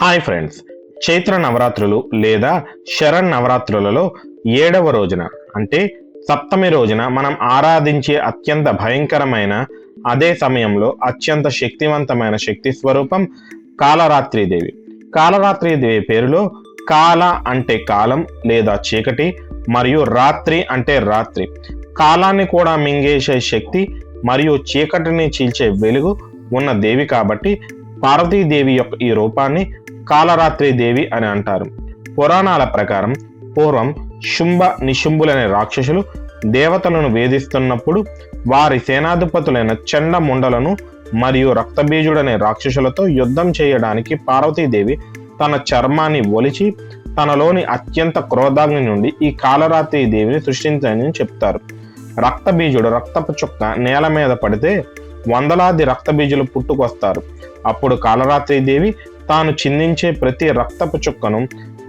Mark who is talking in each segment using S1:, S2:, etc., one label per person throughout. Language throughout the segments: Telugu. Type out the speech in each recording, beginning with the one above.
S1: హాయ్ ఫ్రెండ్స్, చైత్ర నవరాత్రులు లేదా శరణ్ నవరాత్రులలో 7వ రోజున అంటే సప్తమి రోజున మనం ఆరాధించే అత్యంత భయంకరమైన అదే సమయంలో అత్యంత శక్తివంతమైన శక్తి స్వరూపం కాలరాత్రిదేవి. కాలరాత్రిదేవి పేరులో కాల అంటే కాలం లేదా చీకటి మరియు రాత్రి అంటే రాత్రి. కాలాన్ని కూడా మింగేసే శక్తి మరియు చీకటిని చీల్చే వెలుగు ఉన్న దేవి కాబట్టి పార్వతీదేవి యొక్క ఈ రూపాన్ని కాలరాత్రి దేవి అని అంటారు. పురాణాల ప్రకారం పూర్వం శుంభ నిశుంభులనే రాక్షసులు దేవతలను వేధిస్తున్నప్పుడు వారి సేనాధిపతులైన చండముండలను మరియు రక్తబీజుడనే రాక్షసులతో యుద్ధం చేయడానికి పార్వతీదేవి తన చర్మాన్ని ఒలిచి తనలోని అత్యంత క్రోధాగ్ని నుండి ఈ కాలరాత్రి దేవిని సృష్టించని చెప్తారు. రక్తబీజుడు రక్తపు చుక్క నేల మీద పడితే వందలాది రక్తబీజులు పుట్టుకొస్తారు. అప్పుడు కాలరాత్రి దేవి తాను చిందించే ప్రతి రక్తపు చుక్కను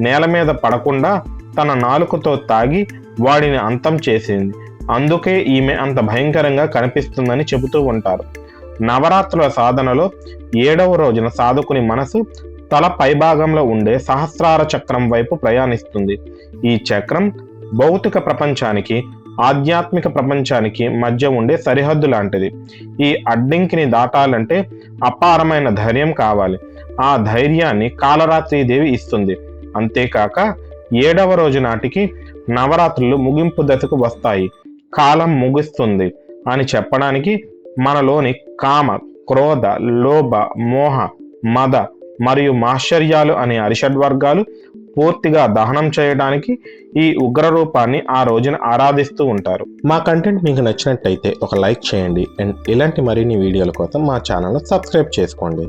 S1: నేల మీద పడకుండా తన నాలుకతో తాగి వాడిని అంతం చేసింది. అందుకే ఈమె అంత భయంకరంగా కనిపిస్తుందని చెబుతూ ఉంటారు. నవరాత్రుల సాధనలో 7వ రోజున సాధకుని మనసు తల పైభాగంలో ఉండే సహస్రార చక్రం వైపు ప్రయాణిస్తుంది. ఈ చక్రం భౌతిక ప్రపంచానికి ఆధ్యాత్మిక ప్రపంచానికి మధ్య ఉండే సరిహద్దు లాంటిది. ఈ అడ్డంకిని దాటాలంటే అపారమైన ధైర్యం కావాలి. ఆ ధైర్యాన్ని కాలరాత్రి దేవి ఇస్తుంది. అంతేకాక 7వ రోజు నాటికి నవరాత్రులు ముగింపు దశకు వస్తాయి, కాలం ముగుస్తుంది అని చెప్పడానికి మనలోని కామ, క్రోధ, లోభ, మోహ, మద మరియు మాశ్చర్యాలు అనే అరిషడ్వర్గాలు పూర్తిగా దహనం చేయడానికి ఈ ఉగ్రరూపాన్ని ఆ రోజున ఆరాధిస్తూ ఉంటారు.
S2: మా కంటెంట్ మీకు నచ్చినట్టయితే ఒక లైక్ చేయండి అండ్ ఇలాంటి మరిన్ని వీడియోల కోసం మా ఛానల్ను సబ్స్క్రైబ్ చేసుకోండి.